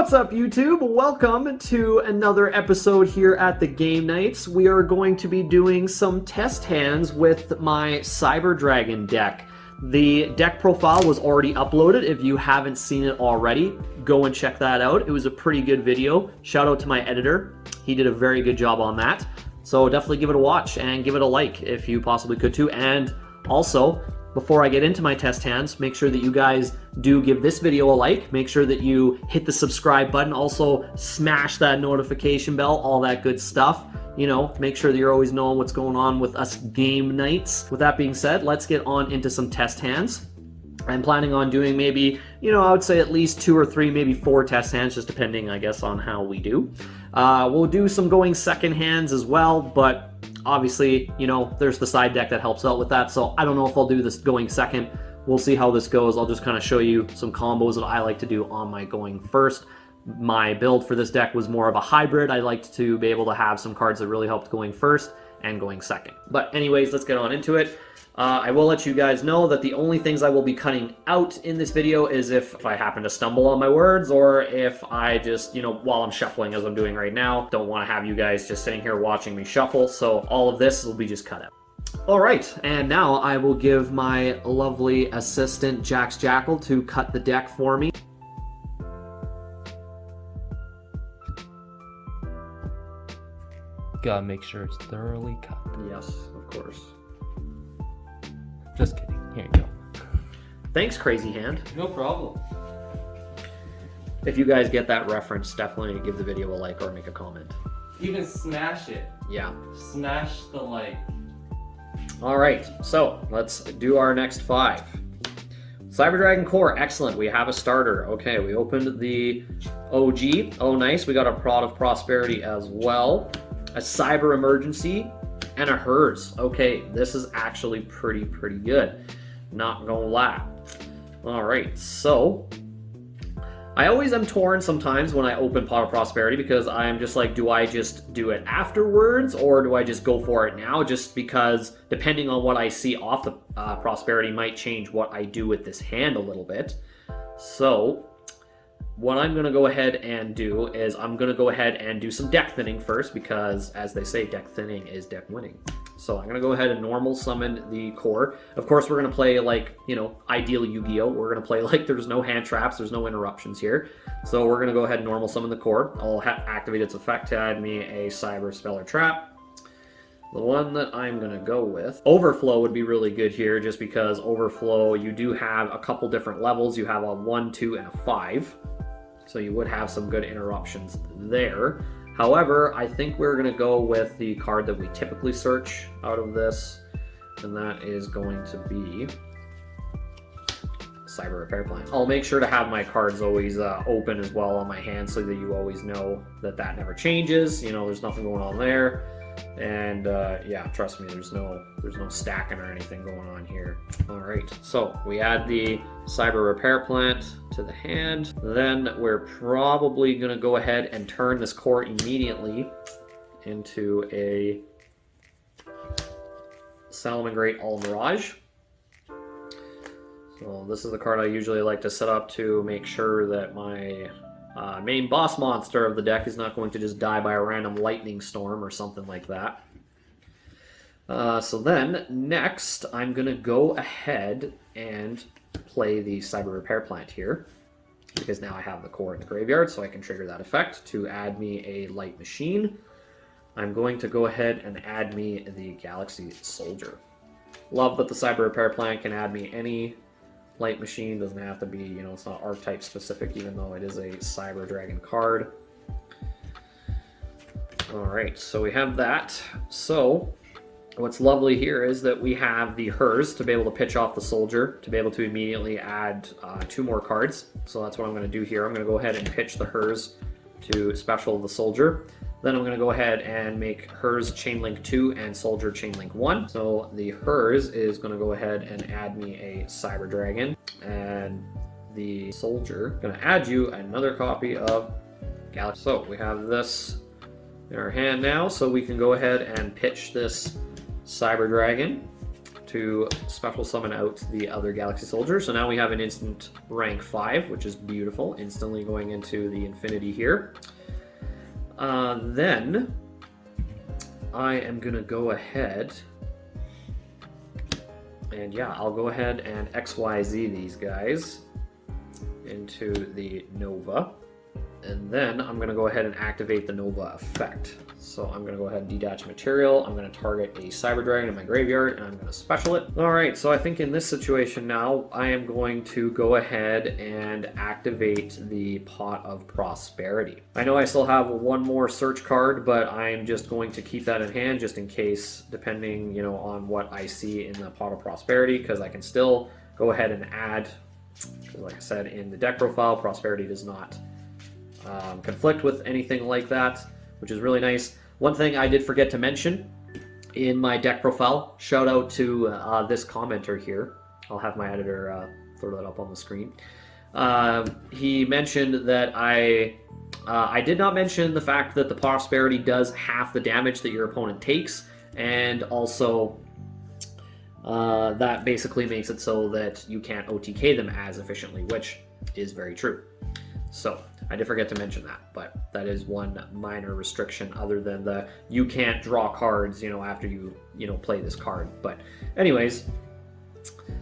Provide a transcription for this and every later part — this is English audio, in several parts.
What's up, YouTube? Welcome to another episode here at the Game Nights. We are going to be doing some test hands with my Cyber Dragon deck. The deck profile was already uploaded. If you haven't seen it already, go and check that out. It was a pretty good video. Shout out to my editor. He did a very good job on that. So definitely give it a watch and give it a like if you possibly could too. And also, before I get into my test hands, make sure that you guys do give this video a like. Make sure that you hit the subscribe button. Also, smash that notification bell, all that good stuff. You know, make sure that you're always knowing what's going on with us game nights. With that being said, let's get on into some test hands. I'm planning on doing maybe, I would say at least 2 or 3, maybe 4 test hands, just depending, I guess, on how we do. We'll do some going second hands as well, but obviously, there's the side deck that helps out with that, so I don't know if I'll do this going second. We'll see how this goes. I'll just kind of show you some combos that I like to do on my going first. My build for this deck was more of a hybrid. I liked to be able to have some cards that really helped going first and going second. But anyways, let's get on into it. I will let you guys know that the only things I will be cutting out in this video is if I happen to stumble on my words, or if I just, while I'm shuffling as I'm doing right now, don't want to have you guys just sitting here watching me shuffle. So all of this will be just cut out. All right, and now I will give my lovely assistant Jax Jackal to cut the deck for me. Gotta make sure it's thoroughly cut. Yes, of course. Just kidding. Here you go. Thanks, Crazy Hand. No problem. If you guys get that reference, definitely give the video a like or make a comment. Even smash it. Yeah. Smash the like. All right, so let's do our next 5. Cyber Dragon Core, excellent. We have a starter. Okay, we opened the OG. Oh, nice. We got a Prod of Prosperity as well. A Cyber Emergency. And a Hers. Okay, this is actually pretty good. Not gonna lie. Alright, so I always am torn sometimes when I open Pot of Prosperity, because I'm just like, do I just do it afterwards or do I just go for it now? Just because depending on what I see off the Prosperity might change what I do with this hand a little bit. So what I'm going to go ahead and do is I'm going to go ahead and do some deck thinning first, because as they say, deck thinning is deck winning. So I'm going to go ahead and normal summon the core. Of course, we're going to play like, ideal Yu-Gi-Oh! We're going to play like there's no hand traps, there's no interruptions here. So we're going to go ahead and normal summon the core. I'll activate its effect to add me a Cyber Speller Trap. The one that I'm going to go with, Overflow would be really good here, just because Overflow, you do have a couple different levels. You have a 1, 2, and a 5. So you would have some good interruptions there. However, I think we're going to go with the card that we typically search out of this, and that is going to be Cyber Repair Plan. I'll make sure to have my cards always open as well on my hand, so that you always know that that never changes. There's nothing going on there. And yeah, trust me, there's no stacking or anything going on here. All right, so we add the Cyber Repair Plant to the hand. Then we're probably gonna go ahead and turn this core immediately into a Salamangreat All Mirage. So this is the card I usually like to set up to make sure that my main boss monster of the deck is not going to just die by a random lightning storm or something like that. So then, next, I'm going to go ahead and play the Cyber Repair Plant here, because now I have the core in the graveyard, so I can trigger that effect to add me a Light Machine. I'm going to go ahead and add me the Galaxy Soldier. Love that the Cyber Repair Plant can add me any Light Machine. Doesn't have to be, it's not archetype specific, even though it is a Cyber Dragon card. Alright, so we have that. So what's lovely here is that we have the Hers to be able to pitch off the Soldier, to be able to immediately add 2 more cards. So that's what I'm going to do here. I'm going to go ahead and pitch the Hers to special the Soldier. Then I'm going to go ahead and make Hers Chainlink 2 and Soldier Chainlink 1. So the Hers is going to go ahead and add me a Cyber Dragon. And the Soldier going to add you another copy of Galaxy. So we have this in our hand now, so we can go ahead and pitch this Cyber Dragon to special summon out the other Galaxy Soldier. So now we have an instant rank 5, which is beautiful. Instantly going into the infinity here. Then I am going to go ahead and yeah, I'll go ahead and XYZ these guys into the Nova. And then I'm going to go ahead and activate the Nova effect. So I'm going to go ahead and detach material. I'm going to target a Cyber Dragon in my graveyard, and I'm going to special it. All right, so I think in this situation now, I am going to go ahead and activate the Pot of Prosperity. I know I still have one more search card, but I'm just going to keep that in hand just in case, depending, on what I see in the Pot of Prosperity, because I can still go ahead and add, because like I said, in the deck profile, Prosperity does not conflict with anything like that, which is really nice. One thing I did forget to mention in my deck profile, shout out to this commenter here. I'll have my editor throw that up on the screen. He mentioned that I did not mention the fact that the Prosperity does half the damage that your opponent takes, and also that basically makes it so that you can't OTK them as efficiently, which is very true. So I did forget to mention that, but that is one minor restriction other than the you can't draw cards, after you, play this card. But anyways,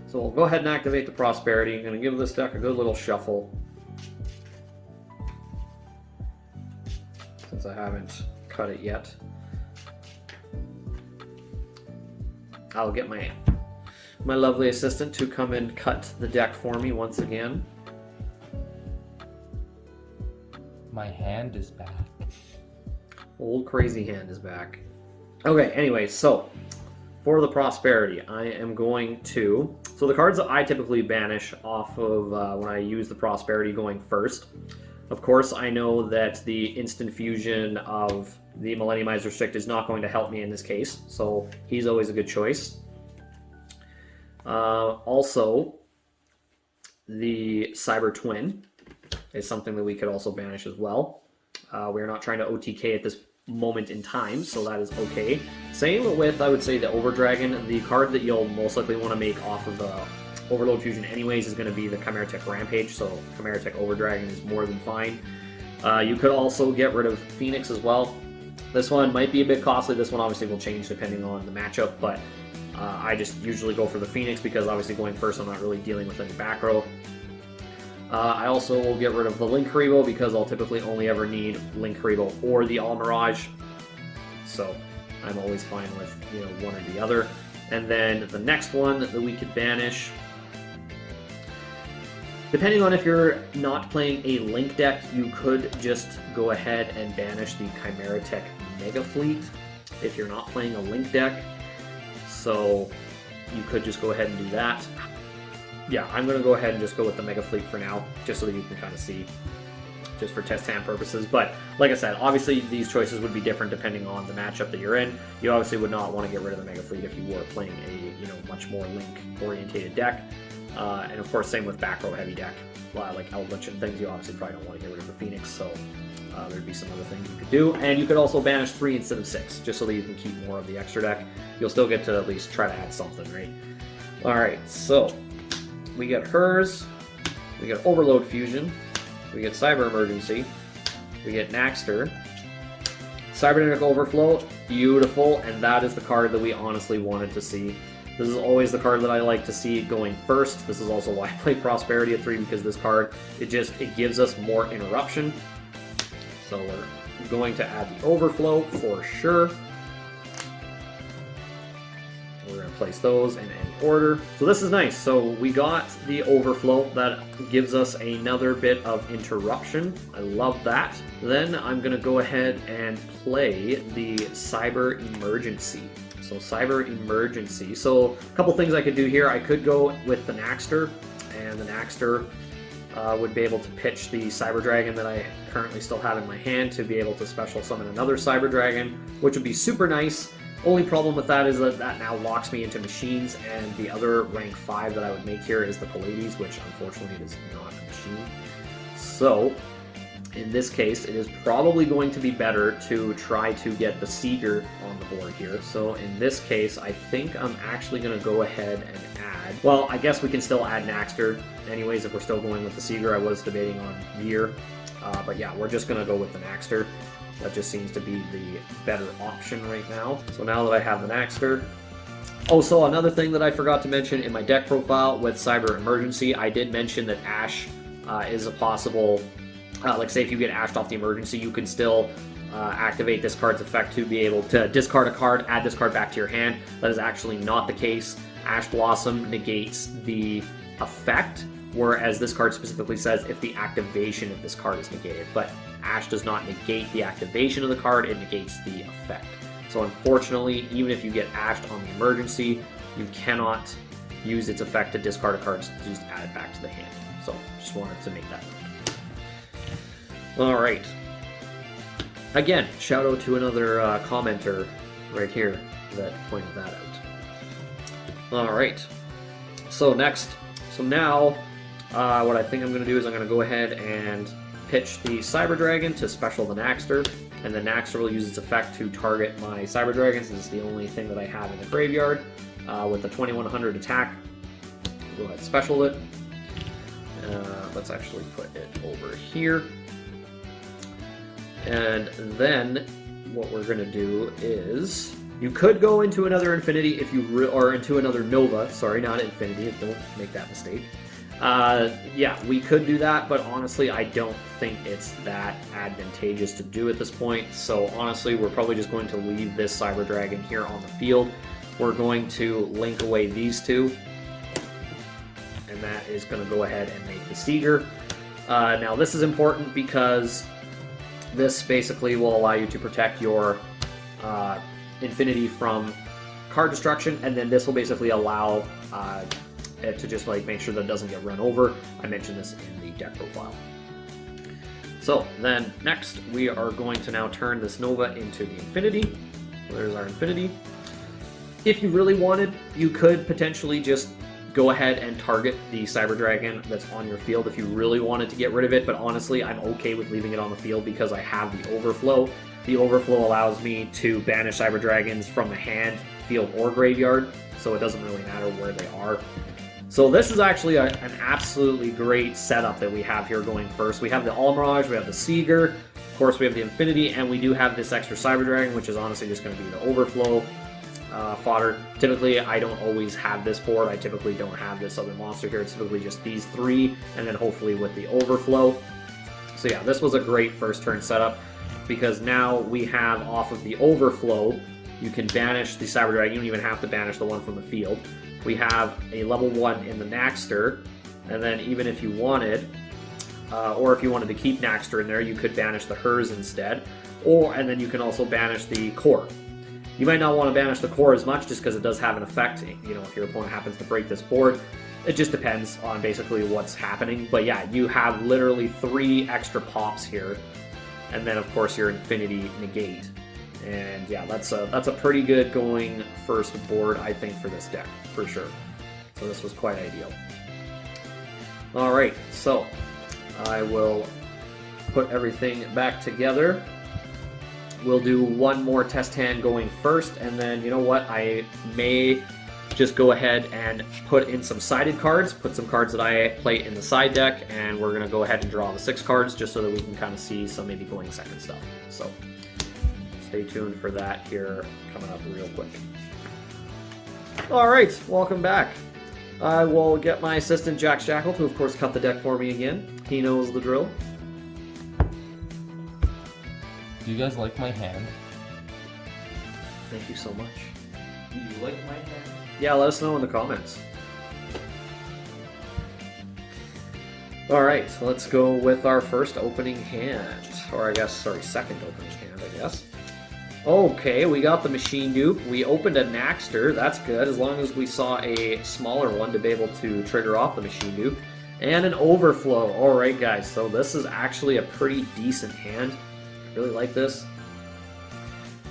so we'll go ahead and activate the Prosperity. I'm going to give this deck a good little shuffle, since I haven't cut it yet. I'll get my lovely assistant to come and cut the deck for me once again. My hand is back. Old crazy hand is back. Okay, anyway, so for the Prosperity, I am going to... So the cards that I typically banish off of when I use the Prosperity going first. Of course, I know that the instant fusion of the Millenniumized Restrict is not going to help me in this case, so he's always a good choice. Also, the Cyber Twin is something that we could also banish as well. We're not trying to OTK at this moment in time, so that is okay. Same with, I would say, the Overdragon. The card that you'll most likely want to make off of the Overload Fusion anyways is going to be the Chimeritic Rampage, so Chimeritic Overdragon is more than fine. You could also get rid of Phoenix as well. This one might be a bit costly. This one obviously will change depending on the matchup, but I just usually go for the Phoenix because obviously going first I'm not really dealing with any back row. I also will get rid of the Link Haribo because I'll typically only ever need Link Haribo or the All Mirage. So I'm always fine with one or the other. And then the next one that we could banish, depending on if you're not playing a Link deck, you could just go ahead and banish the Chimeritic Mega Fleet if you're not playing a Link deck. So you could just go ahead and do that. Yeah, I'm going to go ahead and just go with the Mega Fleet for now, just so that you can kind of see, just for test hand purposes. But like I said, obviously these choices would be different depending on the matchup that you're in. You obviously would not want to get rid of the Mega Fleet if you were playing a much more Link-orientated deck. And of course, same with back row heavy deck, like Eldritch and things. You obviously probably don't want to get rid of the Phoenix, so there'd be some other things you could do. And you could also banish 3 instead of 6, just so that you can keep more of the extra deck. You'll still get to at least try to add something, right? All right, so we get hers, we get Overload Fusion, we get Cyber Emergency, we get Naxter, Cybernetic Overflow, beautiful, and that is the card that we honestly wanted to see. This is always the card that I like to see going first. This is also why I play Prosperity at 3, because this card, it gives us more interruption. So we're going to add the Overflow for sure. We're going to place those in any order. So this is nice. So we got the Overflow. That gives us another bit of interruption. I love that. Then I'm going to go ahead and play the Cyber Emergency. So Cyber Emergency. So a couple things I could do here. I could go with the Naxter, and the Naxter would be able to pitch the Cyber Dragon that I currently still have in my hand to be able to special summon another Cyber Dragon, which would be super nice. Only problem with that is that now locks me into machines, and the other rank 5 that I would make here is the Pallades, which unfortunately is not a machine. So in this case, it is probably going to be better to try to get the Seeger on the board here. So in this case, I think I'm actually going to go ahead and add... Well, I guess we can still add Naxter anyways if we're still going with the Seeger. I was debating on Veer. But yeah, we're just going to go with the Naxter. That just seems to be the better option right now. So now that I have the Naxter... Also, another thing that I forgot to mention in my deck profile with Cyber Emergency, I did mention that Ash is a possible... like, say if you get Ashed off the Emergency, you can still activate this card's effect to be able to discard a card, add this card back to your hand. That is actually not the case. Ash Blossom negates the effect, whereas this card specifically says if the activation of this card is negated. But Ash does not negate the activation of the card, it negates the effect. So unfortunately, even if you get Ashed on the Emergency, you cannot use its effect to discard a card to just add it back to the hand. So just wanted to make that note. Alright. Again, shout out to another commenter right here that pointed that out. Alright. So now, what I think I'm going to do is I'm going to go ahead and pitch the Cyber Dragon to special the Naxter, and the Naxter will use its effect to target my Cyber Dragon, since it's the only thing that I have in the graveyard. With the 2100 attack, go ahead and special it. Let's actually put it over here. And then what we're going to do is, you could go into another Infinity if you or into another Nova. Sorry, not Infinity. Don't make that mistake. Yeah, we could do that, but honestly, I don't think it's that advantageous to do at this point. So honestly, we're probably just going to leave this Cyber Dragon here on the field. We're going to link away these two, and that is going to go ahead and make the Seeger. Now, this is important because this basically will allow you to protect your Infinity from card destruction, and then this will basically allow it to just like make sure that it doesn't get run over. I mentioned this in the deck profile. So then next, we are going to now turn this Nova into the Infinity. So there's our Infinity. If you really wanted, you could potentially just go ahead and target the Cyber Dragon that's on your field if you really wanted to get rid of it, but honestly, I'm okay with leaving it on the field because I have the Overflow. The Overflow allows me to banish Cyber Dragons from the hand, field, or graveyard, so it doesn't really matter where they are. So this is actually an absolutely great setup that we have here going first. We have the Almirage, we have the Seeger, of course we have the Infinity, and we do have this extra Cyber Dragon, which is honestly just going to be the Overflow fodder. Typically, I don't always have this board. I typically don't have this other monster here. It's typically just these three, and then hopefully with the Overflow. So yeah, this was a great first turn setup, because now we have off of the Overflow, you can banish the Cyber Dragon. You don't even have to banish the one from the field. We have a level 1 in the Naxter, and then even if you wanted, or if you wanted to keep Naxter in there, you could banish the Hers instead, and then you can also banish the Core. You might not want to banish the Core as much just because it does have an effect, you know, if your opponent happens to break this board. It just depends on basically what's happening. But yeah, you have literally 3 extra pops here, and then of course your Infinity negate. And yeah, that's a pretty good going first board, I think, for this deck, for sure. So this was quite ideal. Alright, so I will put everything back together. We'll do one more test hand going first, and then, you know what, I may just go ahead and put in some sided cards, put some cards that I play in the side deck, and we're going to go ahead and draw the 6 cards just so that we can kind of see some maybe going second stuff. So stay tuned for that here, coming up real quick. Alright, welcome back. I will get my assistant Jack Jackal to, of course, cut the deck for me again. He knows the drill. Do you guys like my hand? Thank you so much. Do you like my hand? Yeah, let us know in the comments. Alright, so let's go with our first opening hand. Or I guess, sorry, second opening hand, I guess. Okay, we got the Machine Duke. We opened a Naxter. That's good, as long as we saw a smaller one to be able to trigger off the Machine Duke. And an Overflow. Alright, guys, so this is actually a pretty decent hand. I really like this.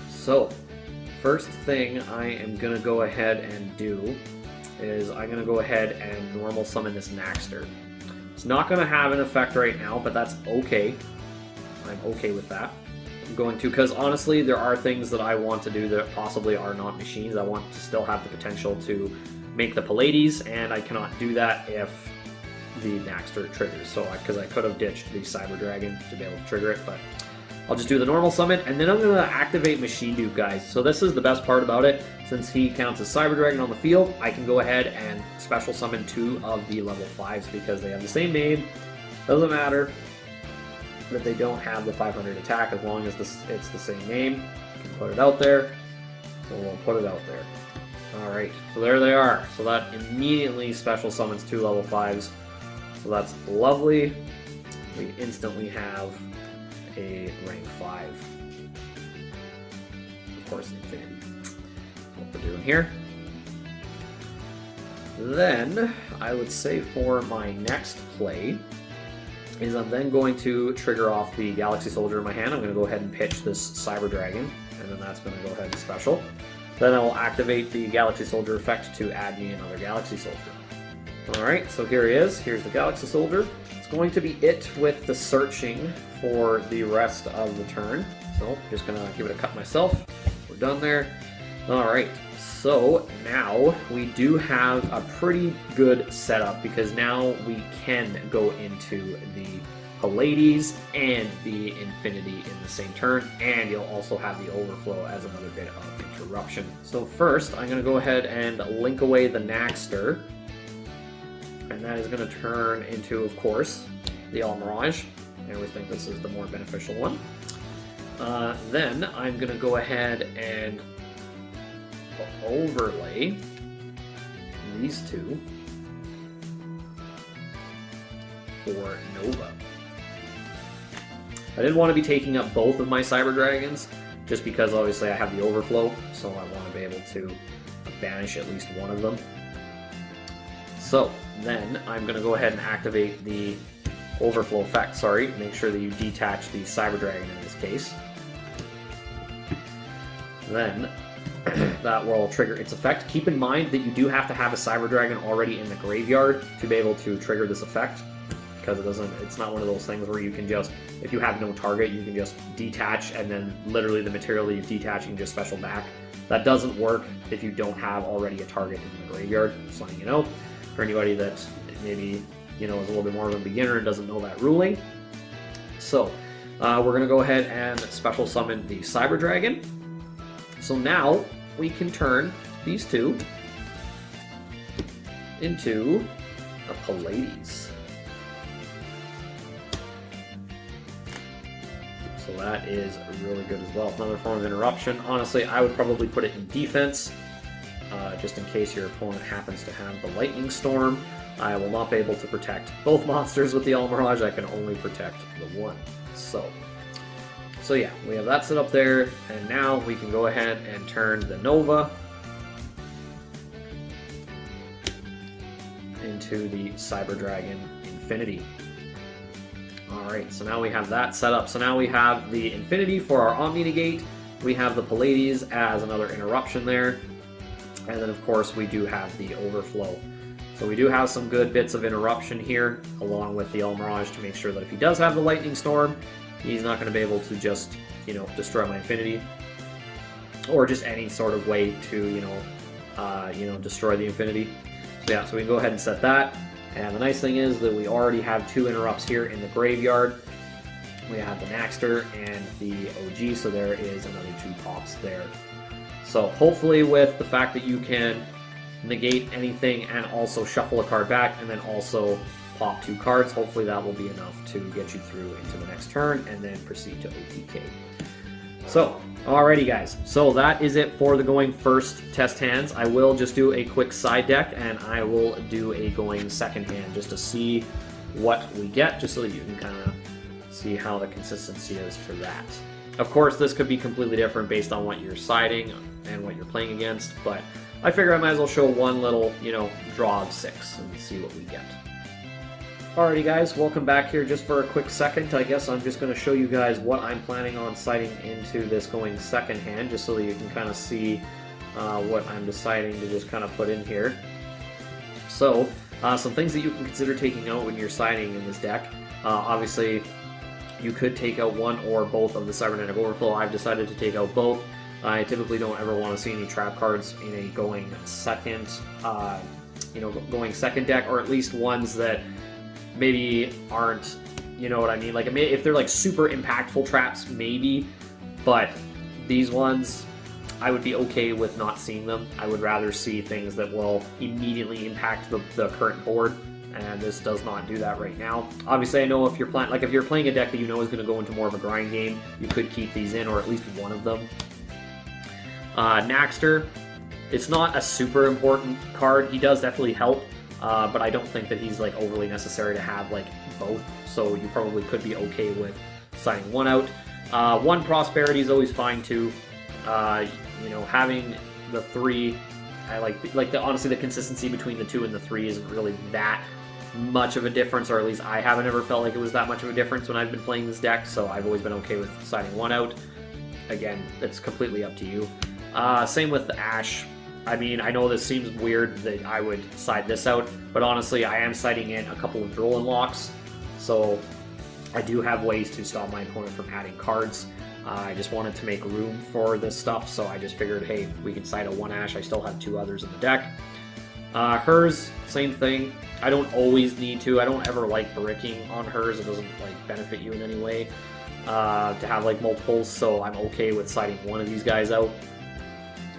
So, first thing I am going to go ahead and do is I'm going to go ahead and normal summon this Naxter. It's not going to have an effect right now, but that's okay. I'm okay with that. I'm going to, because honestly, there are things that I want to do that possibly are not machines. I want to still have the potential to make the Pallades, and I cannot do that if the Naxter triggers. So, because I could have ditched the Cyber Dragon to be able to trigger it, but I'll just do the normal summon, and then I'm going to activate Machine Dupe, guys. So this is the best part about it. Since he counts as Cyber Dragon on the field, I can go ahead and special summon 2 of the level 5s because they have the same name. Doesn't matter that they don't have the 500 attack as long as it's the same name. You can put it out there. So we'll put it out there. Alright, so there they are. So that immediately special summons 2 level 5s. So that's lovely. We instantly have a rank 5. Of course, Infinity. What we're doing here. Then, I would say for my next play, is I'm then going to trigger off the Galaxy Soldier in my hand. I'm going to go ahead and pitch this Cyber Dragon, and then that's going to go ahead and special. Then I will activate the Galaxy Soldier effect to add me another Galaxy Soldier. Alright, so here he is. Here's the Galaxy Soldier. It's going to be it with the searching for the rest of the turn. So, just going to give it a cut myself. We're done there. Alright, so now we do have a pretty good setup because now we can go into the Pallades and the Infinity in the same turn, and you'll also have the Overflow as another bit of interruption. So first, I'm going to go ahead and link away the Naxter, and that is going to turn into, of course, the All Mirage. I always think this is the more beneficial one. Then I'm going to go ahead and overlay these 2 for Nova. I didn't want to be taking up both of my Cyber Dragons, just because obviously I have the Overflow, so I want to be able to banish at least one of them. So then I'm going to go ahead and activate the Overflow effect, make sure that you detach the Cyber Dragon in this case. Then that will trigger its effect. Keep in mind that you do have to have a Cyber Dragon already in the graveyard to be able to trigger this effect, because it's not one of those things where you can just, if you have no target, you can just detach and then literally the material that you detach, you can just special back. That doesn't work if you don't have already a target in the graveyard, just letting you know. For anybody that maybe, is a little bit more of a beginner and doesn't know that ruling. So, we're going to go ahead and special summon the Cyber Dragon. So now we can turn these 2 into a Pallades. So that is really good as well. Another form of interruption. Honestly, I would probably put it in defense, just in case your opponent happens to have the Lightning Storm. I will not be able to protect both monsters with the All Mirage. I can only protect the one. So yeah, we have that set up there, and now we can go ahead and turn the Nova into the Cyber Dragon Infinity. Alright, so now we have that set up. So now we have the Infinity for our Omni Negate, we have the Pallades as another interruption there, and then of course we do have the Overflow. So we do have some good bits of interruption here, along with the El Mirage, to make sure that if he does have the Lightning Storm, he's not going to be able to just, destroy my Infinity, or just any sort of way to, destroy the Infinity. So yeah, so we can go ahead and set that. And the nice thing is that we already have 2 interrupts here in the graveyard. We have the Naxter and the OG, so there is another 2 pops there. So hopefully with the fact that you can negate anything and also shuffle a card back and then also pop 2 cards, hopefully that will be enough to get you through into the next turn and then proceed to OTK. So, alrighty guys, so that is it for the going first test hands. I will just do a quick side deck and I will do a going second hand just to see what we get, just so that you can kind of see how the consistency is for that. Of course, this could be completely different based on what you're siding and what you're playing against, but I figure I might as well show one little, draw of 6 and see what we get. Alrighty guys, welcome back here just for a quick second. I guess I'm just going to show you guys what I'm planning on siding into this going second hand, just so that you can kind of see what I'm deciding to just kind of put in here. So, some things that you can consider taking out when you're siding in this deck. Obviously, You could take out one or both of the Cybernetic Overflow. I've decided to take out both. I typically don't ever want to see any trap cards in a going second, going second deck, or at least ones that maybe aren't, you know what I mean? Like if they're like super impactful traps, maybe, but these ones, I would be okay with not seeing them. I would rather see things that will immediately impact the current board, and this does not do that right now. Obviously, I know if you're playing a deck that you know is going to go into more of a grind game, you could keep these in, or at least one of them. Naxter, it's not a super important card. He does definitely help, but I don't think that he's like overly necessary to have like both. So you probably could be okay with signing one out. One Prosperity is always fine too. Having the 3, I honestly the consistency between the 2 and the 3 isn't really that much of a difference, or at least I haven't ever felt like it was that much of a difference when I've been playing this deck, so I've always been okay with signing one out. Again, it's completely up to you. Same with the Ash. I mean, I know this seems weird that I would side this out, but honestly, I am siding in a couple of Droll Locks, so I do have ways to stop my opponent from adding cards. I just wanted to make room for this stuff, so I just figured, hey, we can side a 1 Ash. I still have 2 others in the deck. Hers, same thing. I don't always need to. I don't ever like bricking on hers. It doesn't like benefit you in any way to have like multiples, so I'm okay with siding one of these guys out.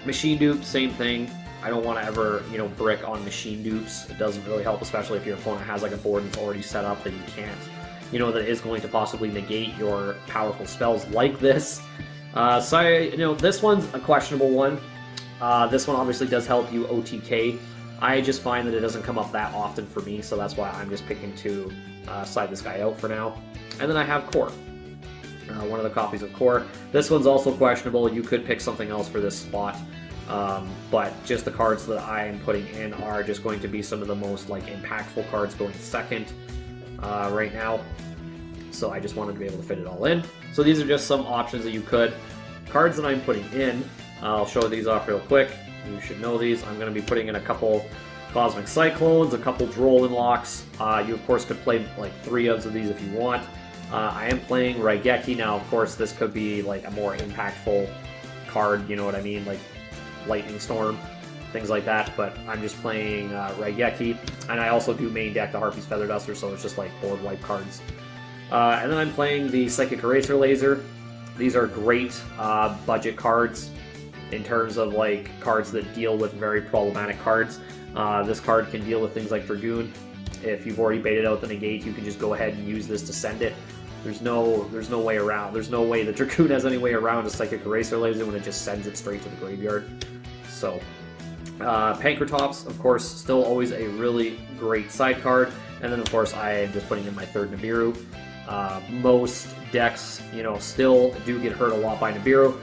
Machine Dupe, same thing. I don't want to ever, brick on Machine Dupes. It doesn't really help, especially if your opponent has like a board that's already set up that you can't, that is going to possibly negate your powerful spells like this. This one's a questionable one. This one obviously does help you OTK. I just find that it doesn't come up that often for me, so that's why I'm just picking to side this guy out for now. And then I have Core. One of the copies of Core. This one's also questionable. You could pick something else for this spot, but just the cards that I am putting in are just going to be some of the most impactful cards going second right now. So I just wanted to be able to fit it all in. So these are just some options that you could. Cards that I'm putting in, I'll show these off real quick. You should know these. I'm going to be putting in a couple Cosmic Cyclones, a couple Droll Locks. You of course could play 3 of these if you want. I am playing Raigeki. Now, of course, this could be a more impactful card, you know what I mean? Like Lightning Storm, things like that. But I'm just playing Raigeki. And I also do main deck the Harpy's Feather Duster, so it's just board wipe cards. And then I'm playing the Psychic Eraser Laser. These are great budget cards in terms of cards that deal with very problematic cards. This card can deal with things like Dragoon. If you've already baited out the negate, you can just go ahead and use this to send it. There's no way around. There's no way the Dragoon has any way around a Psychic Eraser Laser when it just sends it straight to the graveyard. So, Pankratops, of course, still always a really great side card. And then, of course, I am just putting in my 3rd Nibiru. Most decks, still do get hurt a lot by Nibiru.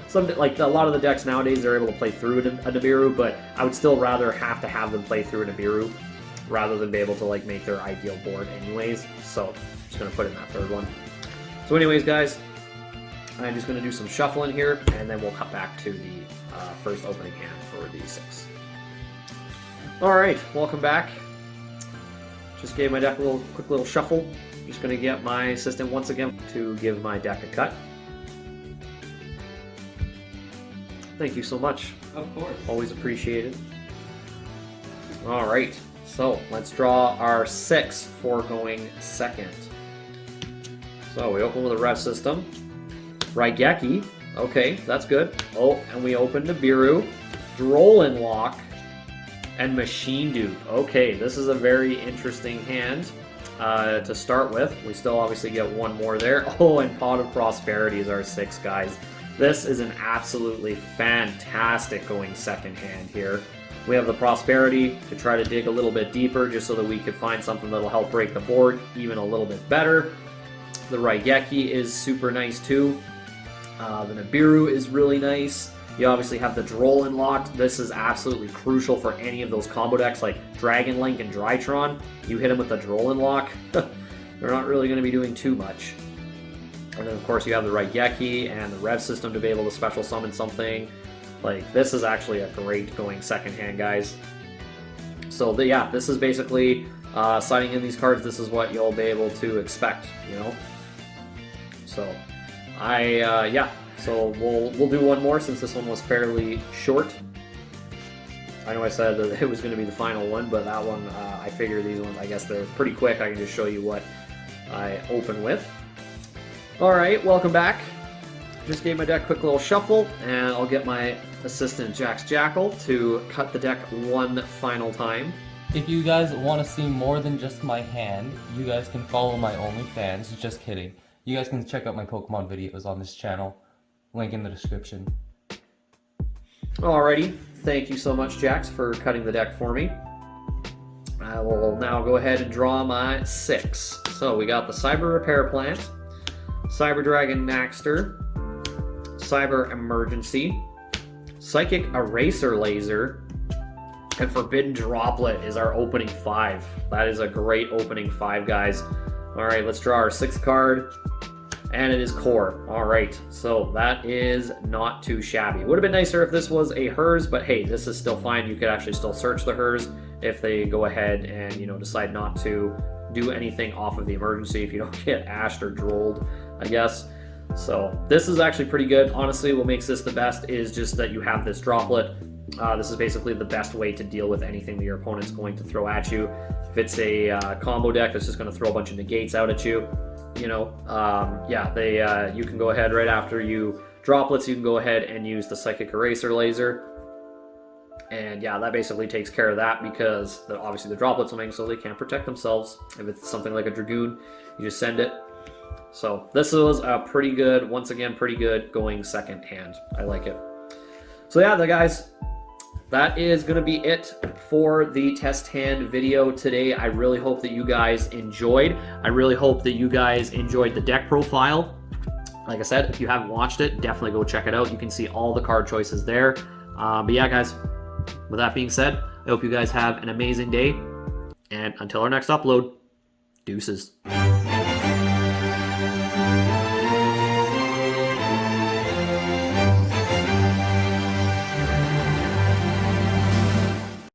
A lot of the decks nowadays, they're able to play through a Nibiru, but I would still rather have to have them play through a Nibiru rather than be able to make their ideal board anyways. So I'm just going to put in that 3rd one. So anyways, guys, I'm just going to do some shuffling here, and then we'll cut back to the first opening hand for the 6. Alright, welcome back. Just gave my deck a quick little shuffle. Just going to get my assistant once again to give my deck a cut. Thank you so much. Of course. Always appreciated. Alright, so let's draw our 6 for going second. So we open with a Rev System. Raigeki. Okay, that's good. Oh, and we open Nibiru. Droll Lock. And Machine Dupe. Okay, this is a very interesting hand to start with. We still obviously get one more there. Oh, and Pot of Prosperity is our 6, guys. This is an absolutely fantastic going second hand here. We have the Prosperity to try to dig a little bit deeper just so that we could find something that'll help break the board even a little bit better. The Raigeki is super nice too. The Nibiru is really nice. You obviously have the Droll Locked. This is absolutely crucial for any of those combo decks like Dragon Link and Drytron. You hit them with the Droll Lock, they're not really going to be doing too much. And then of course you have the Raigeki and the Rev System to be able to special summon something. This is actually a great going second hand, guys. So yeah, this is basically signing in these cards. This is what you'll be able to expect, So, yeah. So we'll do one more since this one was fairly short. I know I said that it was going to be the final one, but that one, I figure these ones, I guess they're pretty quick. I can just show you what I open with. All right, welcome back. Just gave my deck a quick little shuffle, and I'll get my assistant Jax Jackal to cut the deck one final time. If you guys want to see more than just my hand, you guys can follow my OnlyFans. Just kidding. You guys can check out my Pokemon videos on this channel. Link in the description. Alrighty, thank you so much, Jax, for cutting the deck for me. I will now go ahead and draw my 6. So we got the Cyber Repair Plant, Cyber Dragon Naxter, Cyber Emergency, Psychic Eraser Laser, and Forbidden Droplet is our opening 5. That is a great opening 5, guys. Alright, let's draw our 6th card. And it is Core. Alright, so that is not too shabby. Would have been nicer if this was a hers, but hey, this is still fine. You could actually still search the hers if they go ahead and, you know, decide not to do anything off of the emergency if you don't get ashed or drolled, I guess. So this is actually pretty good. Honestly, what makes this the best is just that you have this droplet. This is basically the best way to deal with anything that your opponent's going to throw at you. If it's a combo deck that's just going to throw a bunch of negates out at you, you know, yeah, you can go ahead right after you droplets, you can go ahead and use the Psychic Eraser Laser. And yeah, that basically takes care of that because obviously the droplets will make so they can't protect themselves. If it's something like a Dragoon, you just send it. So this was a pretty good, once again, pretty good going second hand. I like it. So yeah, guys, that is going to be it for the test hand video today. I really hope that you guys enjoyed. I really hope that you guys enjoyed the deck profile. Like I said, if you haven't watched it, definitely go check it out. You can see all the card choices there. But yeah, guys, with that being said, I hope you guys have an amazing day. And until our next upload, deuces.